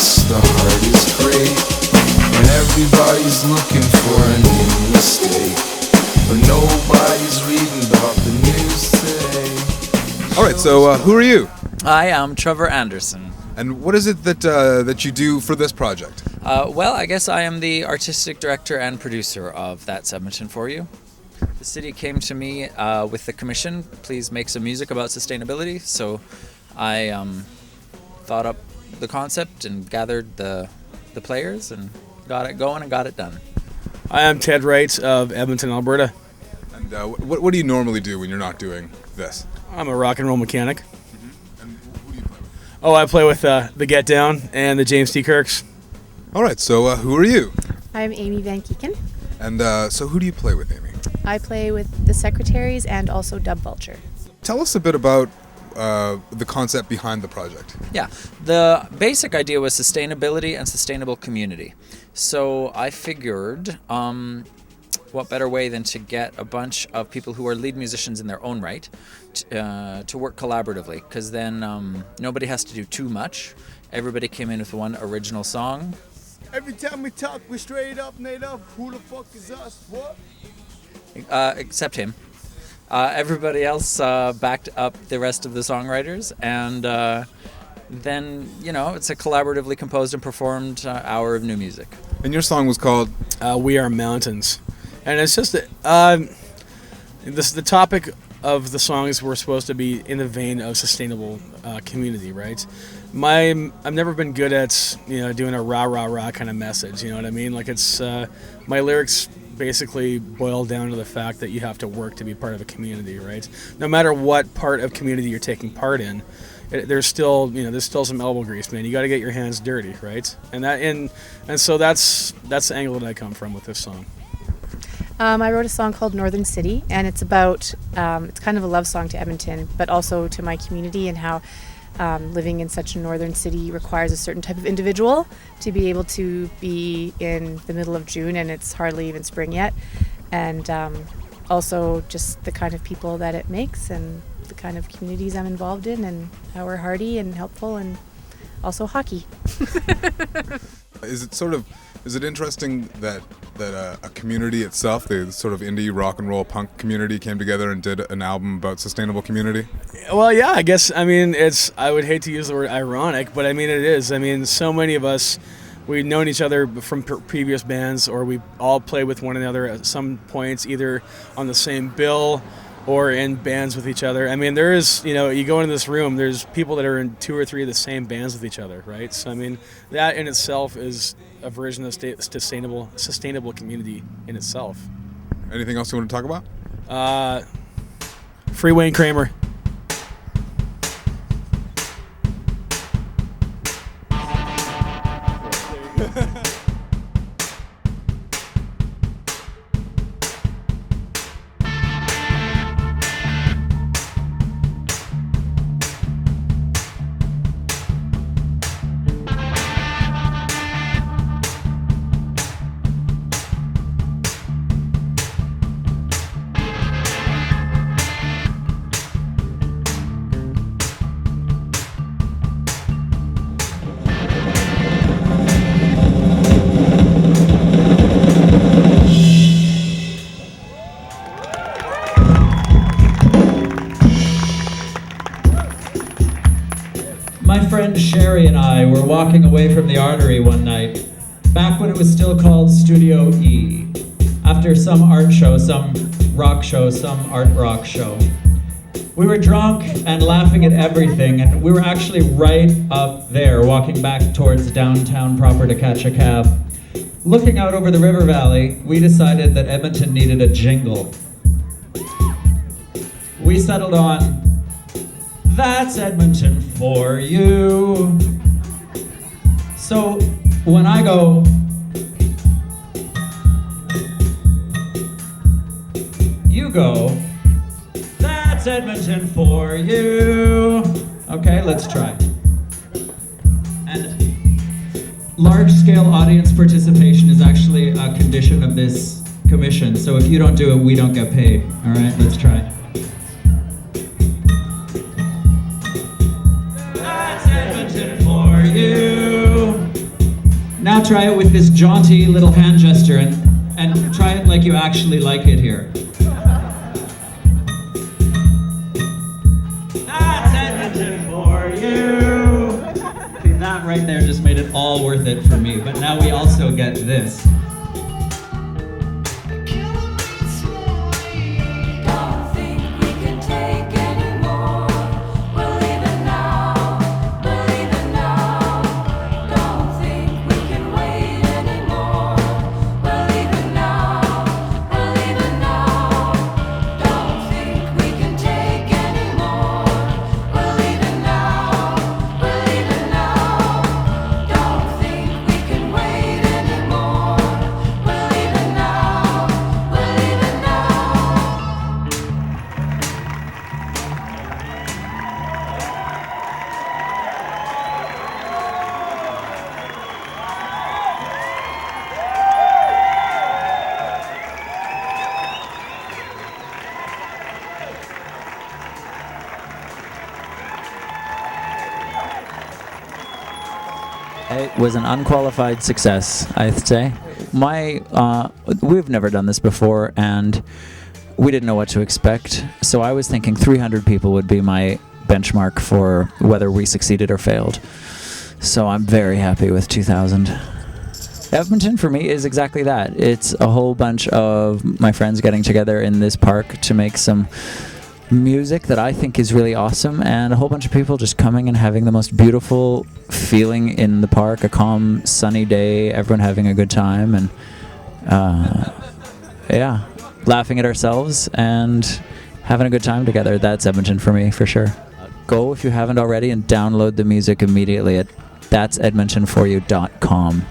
the heart is great, and everybody's looking for a new mistake, but nobody's reading about the news today. Alright, so who are you? I am Trevor Anderson. And what is it that you do for this project? Well, I guess I am the artistic director and producer of That's Edmonton For You. The city came to me with the commission, please make some music about sustainability. So I thought up the concept and gathered the players and got it going and got it done. I am Ted Wright of Edmonton, Alberta. And what do you normally do when you're not doing this? I'm a rock and roll mechanic. And who do you play with? Oh, I play with the Get Down and the James T. Kirks. Alright, so who are you? I'm Amy Van Keeken. And so who do you play with, Amy? I play with the Secretaries and also Dub Vulture. Tell us a bit about the concept behind the project. Yeah, the basic idea was sustainability and sustainable community. So I figured, what better way than to get a bunch of people who are lead musicians in their own right to work collaboratively, because then nobody has to do too much. Everybody came in with one original song. Every time we talk, we're straight up, native. Who the fuck is us? What? Except him. Everybody else backed up the rest of the songwriters, and then, it's a collaboratively composed and performed hour of new music. And your song was called? We Are Mountains. And it's just the topic of the songs were supposed to be in the vein of sustainable community, right? I've never been good at doing a rah kind of message. You know what I mean? Like it's my lyrics basically boil down to the fact that you have to work to be part of a community, right? No matter what part of community you're taking part in, there's still some elbow grease, man. You got to get your hands dirty, right? And so that's the angle that I come from with this song. I wrote a song called Northern City, and it's about, it's kind of a love song to Edmonton, but also to my community and how living in such a northern city requires a certain type of individual to be able to be in the middle of June and it's hardly even spring yet. And also just the kind of people that it makes and the kind of communities I'm involved in and how we're hardy and helpful and also hockey. Is it interesting that a community itself, the sort of indie rock and roll punk community, came together and did an album about sustainable community? Well, yeah, I guess, I would hate to use the word ironic, but it is. So many of us, we've known each other from previous bands, or we all play with one another at some points, either on the same bill or in bands with each other. There is, you go into this room, there's people that are in 2 or 3 of the same bands with each other, right? So, that in itself is a version of sustainable community in itself. Anything else you want to talk about? Free Wayne Kramer. My friend Sherry and I were walking away from the Artery one night, back when it was still called Studio E, after some art show, some rock show, some art rock show. We were drunk and laughing at everything, and we were actually right up there, walking back towards downtown proper to catch a cab. Looking out over the river valley, we decided that Edmonton needed a jingle. We settled on, "That's Edmonton for you." So when I go, you go, "That's Edmonton for you." Okay, let's try. And large-scale audience participation is actually a condition of this commission. So if you don't do it, we don't get paid. All right, let's try. That's Edmonton for you. try it with this jaunty little hand gesture and try it like you actually like it here. That's Edmonton for you. See, that right there just made it all worth it for me. But now we also get this. It was an unqualified success, I'd say. We've never done this before, and we didn't know what to expect. So I was thinking 300 people would be my benchmark for whether we succeeded or failed. So I'm very happy with 2,000. Edmonton for me is exactly that. It's a whole bunch of my friends getting together in this park to make some music that I think is really awesome, and a whole bunch of people just coming and having the most beautiful feeling in the park, a calm, sunny day, everyone having a good time, and laughing at ourselves and having a good time together. That's Edmonton for me, for sure. Go, if you haven't already, and download the music immediately at that'sedmontonforyou.com.